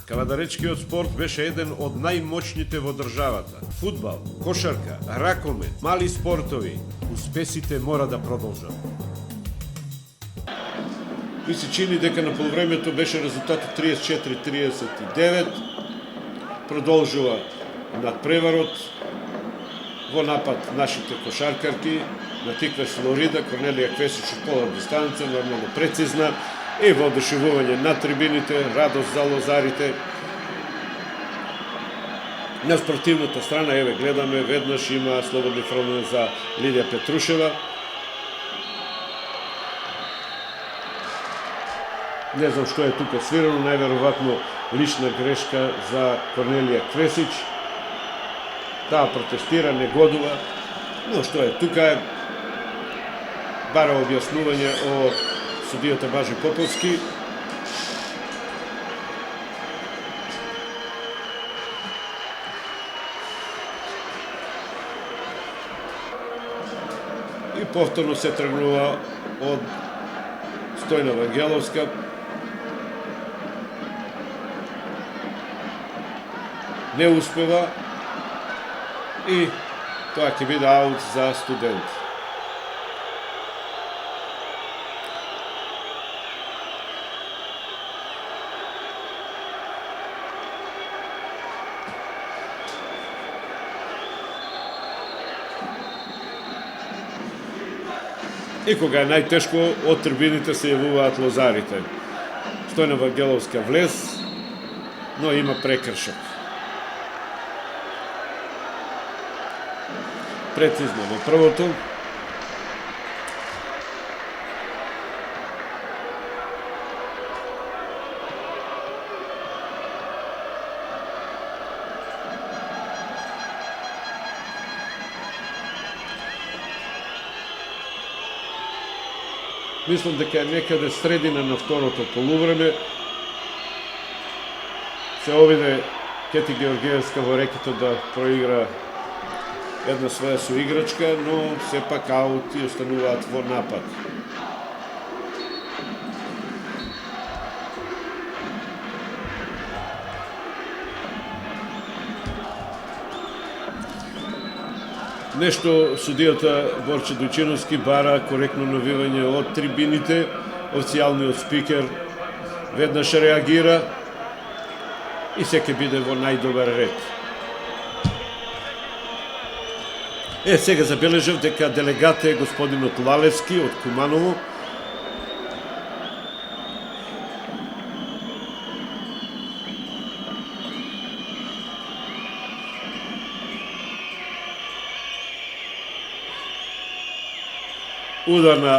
Кавадаречкиот спорт беше еден од најмоćните во државата. Фудбал, кошарка, ракомет, мали спортови, успесите мора да продолжат. Ми се чини дека на полувремето беше резултатот 34-39, продолжува надпреварот, во напад нашите кошаркарки, натикваш Флорида, Корнелија Квесич од пола дистанца, нормално прецизна, и воодушевување на трибините, радост за лозарите. На спортивната страна, еве гледаме, веднаш има слободни фронтови за Лидија Петрушева. Не знам што е тука свирано, најверојатно лична грешка за Корнелија Квесич. Таа протестира, негодува, но што е тука, бара објаснување од судијата Бажи Поповски. И повторно се тргнува од Стојна Вангеловска. Не успева и тоа ќе биде аут за Студент. И кога е најтешко, од трибините се јавуваат лозарите. Стојна Вангеловска влез, но има прекршок. Прецизно во првото. Мислам дека е некаде средина на второто полувреме. Се обиде Кети Георгиевска во рекето да проигра една своја соиграчка, но сепак аут и остануваат во напад. Нешто судијата Борче Дојчиновски бара коректно навивање од трибините, официјалниот спикер веднаш реагира и се ќе биде во најдобар ред. Сега забележав дека делегат е господинот Лалевски од Куманово. Удар на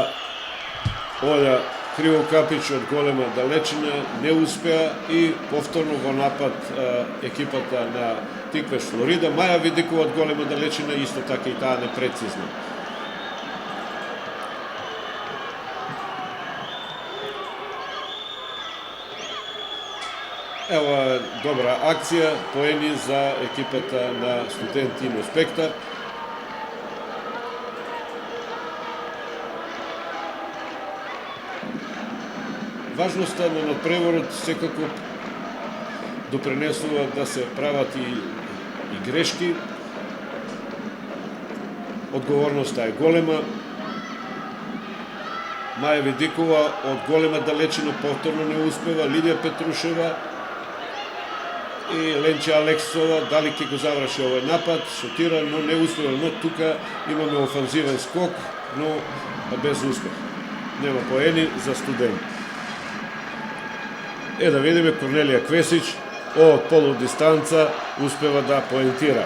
Олја Кривокапич од голема далечина не успеа и повторно во напад екипата на Тиквеш Флорида. Маја Видикова од голема далечина, исто така и таа непрецизна. Ева добра акција, поени за екипата на Студент Тимо Спектар. Важноста на надпреворот секако допренесува да се прават и грешки. Одговорноста е голема. Маја Видикова од голема далечина повторно не успева. Лидија Петрушева и Ленче Алексова дали ќе го заврши овој напад, шотира, но не успева. Но тука имаме офанзивен скок, но без успех. Нема поени за Студент. Да видиме Корнелија Квесич од полудистанца успева да поентира.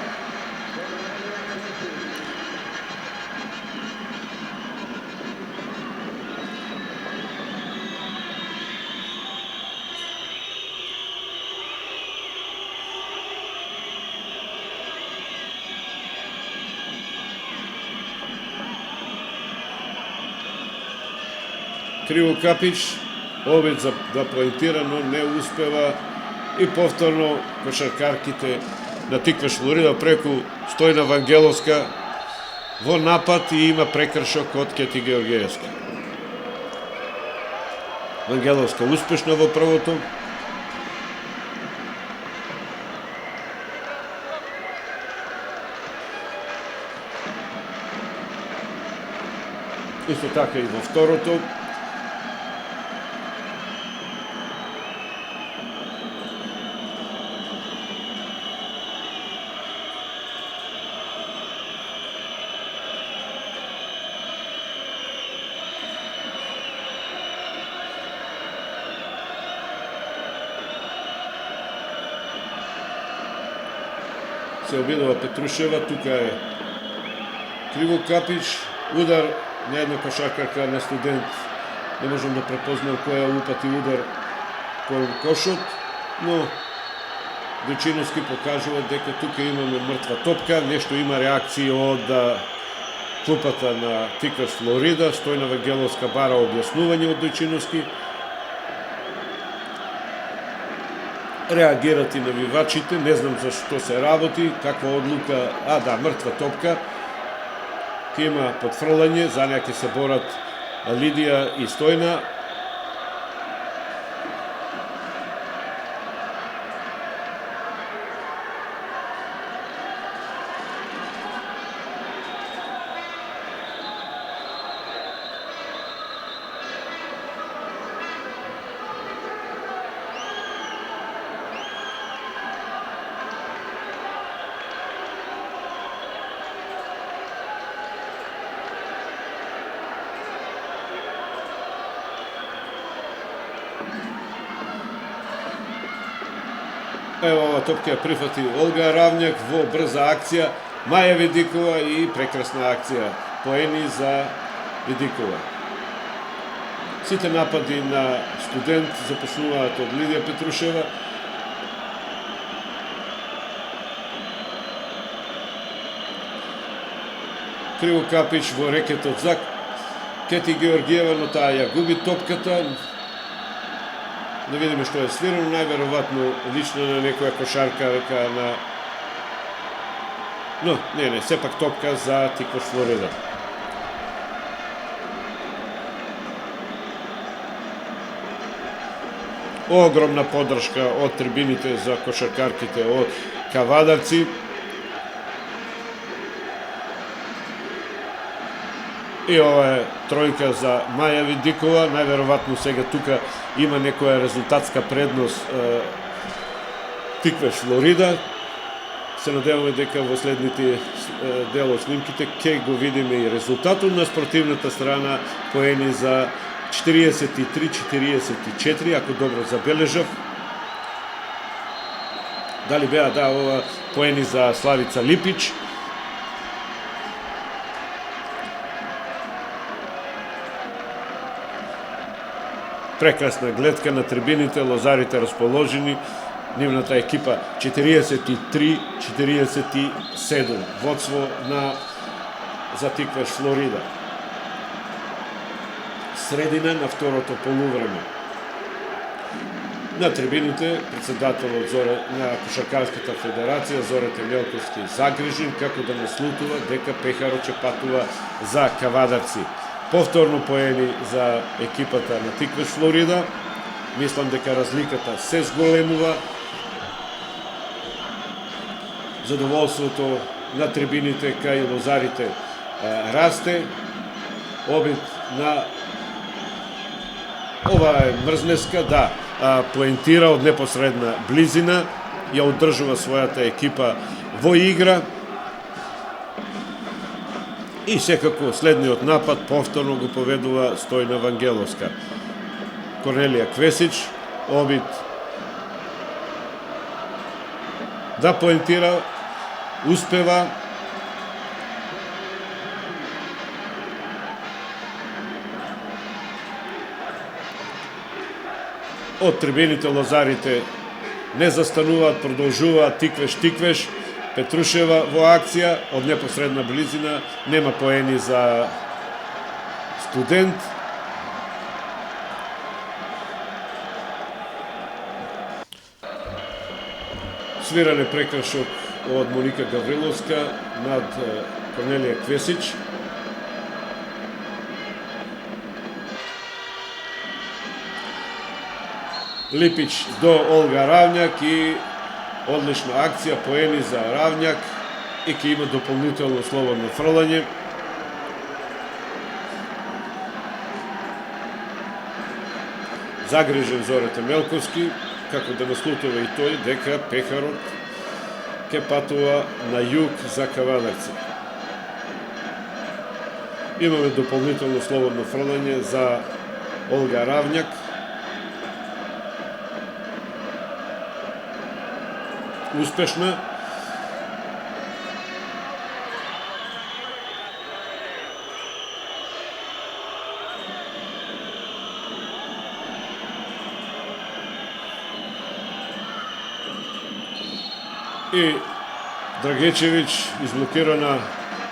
Кривокапич обид за да поентира, но не успева и повторно кошаркарките на Тиквеш Флорида преку Стојна Вангеловска во напад и има прекршок од Кети Георгиевска. Вангеловска успешна во првото. Исто така и во второто. Се обидува Петрушева, тука е Кривокапич, удар на една кошаркарка на Студент. Не можам да препознам која упати удар кон кошот, но Дојчиновски покажува дека тука имаме мртва топка, нешто има реакција од клупата на Тиквеш Флорида, Стојна Вангеловска бара објаснување од Дојчиновски. Реагират и навивачите, не знам за што се работи, каква одлука, мртва топка. Ке има подфрлање, за неја ќе се борат Лидија и Стојна. Ево, ова топка ја прифати Олга Равњак во брза акција, Маја Видикова и прекрасна акција. Поени за Видикова. Сите напади на Студент започнуваат од Лидија Петрушева. Кривокапич во рекетот за Кети Георгиева, но таа ја губи топката. Да видиме што е свирено, најверојатно лично на некоја кошаркарка на... Но, не, сепак топка за Тиквеш Флорида. Огромна поддршка од трибините за кошаркарките од Кавадарци. И ова е тројка за Маја Видикова. Најверојатно сега тука има некоја резултатска предност Тиквеш Флорида. Се надеваме дека во следните дел од снимките ќе го видиме и резултатот на спортивната страна, поени за 43-44, ако добро забележав. Дали беа ова поени за Славица Липич. Прекрасна гледка на трибините, лозарите расположени, нивната екипа 43-47, водство за Тиквеш Флорида. Средина на второто полувреме. На трибините председателот на Кошаркарската федерација Зоре Темелковски загрижен како да наслутува дека Пехаро ќе патува за Кавадарци. Повторно поени за екипата на Тиквеш Флорида. Мислам дека разликата се зголемува. Задоволството на трибините кај лозарите расте. Обид на ова е мрзнеска, поентира од непосредна близина, ја одржува својата екипа во игра. И секако следниот напад повторно го поведува Стојна Вангеловска. Корнелија Квесич, обид да поентира, успева. Од трибините лозарите не застануваат, продолжуваат Тиквеш. Петрушева во акција од непосредна близина, нема поени за Студент. Свиране прекрашок од Моника Гавриловска над Корнелија Квесич. Липич до Олга Равњак и одлична акција, поени за Равњак и ќе има дополнително слободно фрлање. загрижен Зората Мелковски, како да наслутува и тој дека пехарот ке патува на југ за Кавадарци. Имаме дополнително слободно фрлање за Олга Равњак. Успешна. И Драгечевиќ изблокирана,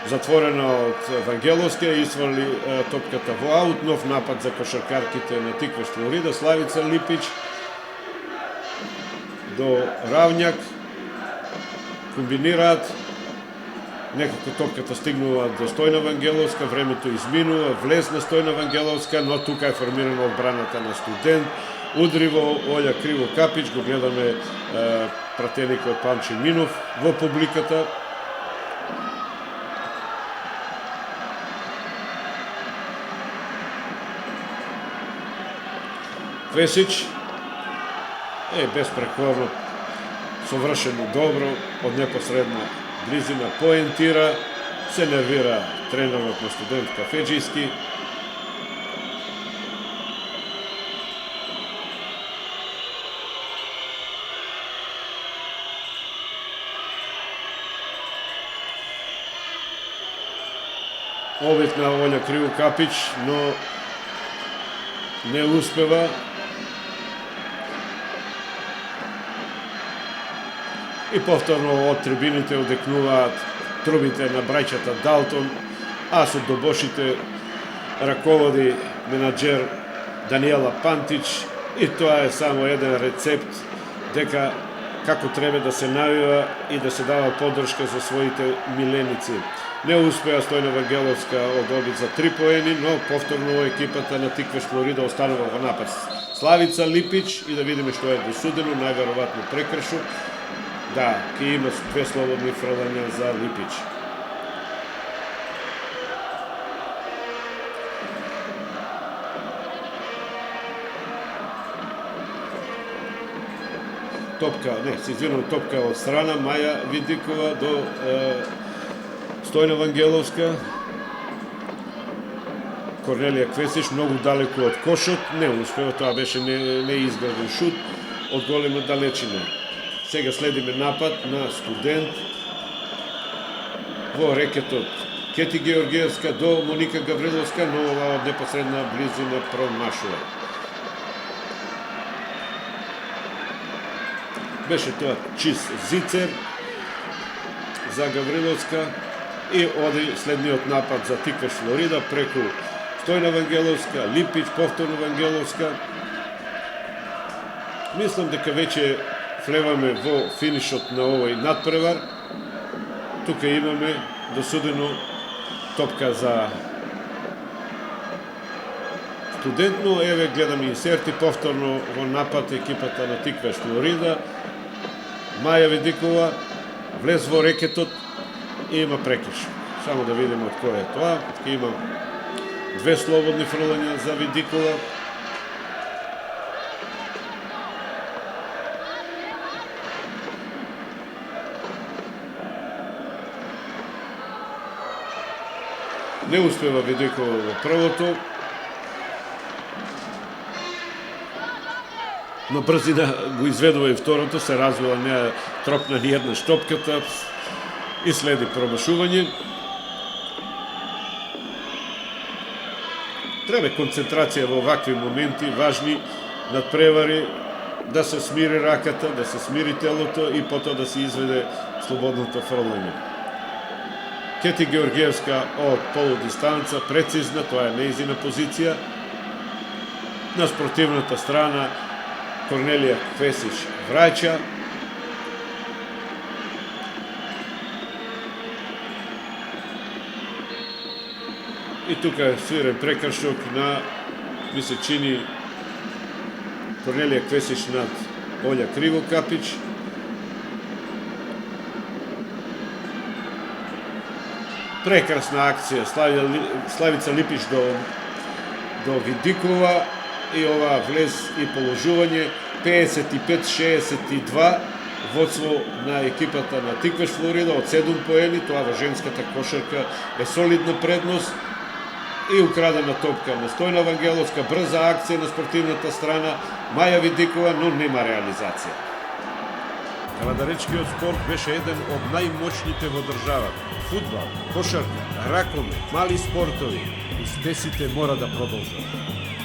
затворена од Вангеловска, исврли топката во аут. Нов напад за кошаркарките на Тиквеш Флорида. Славица Липич до Равњак. Комбинираат. Некако топката стигнува до Стојна Вангеловска, времето изминува, влез на Стојна Вангеловска, но тука е формирана одбраната на Студент. Удри во Олја Криво Капич, го гледаме пратеникот Панче Минов во публиката. Весич е безпрекорно совршено добро, од непосредна близина поентира, се нервира тренерот на Студент Кафеджијски. Обид на Олја Криво Капич, но не успева. И повторно од трибините одекнуваат трубите на браќата Далтон, а со добошите раководи менаџер Даниела Пантич, и тоа е само еден рецепт дека како треба да се навива и да се дава поддршка за своите миленици. Не успеа Стојна Вангеловска од обид за 3 поени, но повторно екипата на Тиквеш Флорида останува во напад. Славица Липич, и да видиме што е досудено, најверојатно прекршок. Да, ке има 2 слободни фрлања за Липич. Топка од страна Маја Видикова до Стојна Вангеловска. Корнелија Квесиш многу далеку од кошот, не успева, тоа беше неизграден шут од голема далечина. Сега следиме напад на Студент во рекетот Кети Георгиевска до Моника Гавриловска, но ова од непосредна близина промашува. Беше тоа чист зицер за Гавриловска и оди следниот напад за Тиквеш Флорида преку Стојна Вангеловска, Липич, повторно Вангеловска. Мислам дека веќе влеваме во финишот на овој надпревар. Тука имаме досудено топка за Студент, но еве гледаме инсерти повторно во напад екипата на Тиквеш Флорида. Маја Видикова влез во рекетот и има прекршок. Само да видиме од кој е тоа. Има 2 слободни фрлања за Видикова. Не успева Видикова во првото, но брзина го изведува и второто, се развила, не тропна ни една штопката и следи промашување. Треба концентрација во вакви моменти, важни надпревари, да се смири раката, да се смири телото и потоа да се изведе слободното фрлање. Кети Георгиевска од полудистанца, прецизна, тоа е неизина позиција. На спротивната страна Корнелија Квесиш враќа. И тука е свирен прекршок на, ми се чини, Корнелија Квесиш над Олја Криво Капич. Прекрасна акција, Славица Липич до Видикова и ова влез и положување 55-62 водство на екипата на Тиквеш Флорида од 7 поени, тоа во женската кошарка е солидна предност и украдена топка на Стојна Вангеловска, брза акција на спортивната страна, Маја Видикова, но нема реализација. Кавадаречкиот спорт беше еден од најмоćните во државата. Фудбал, кошарка, ракомет, мали спортови, успесите мора да продолжат.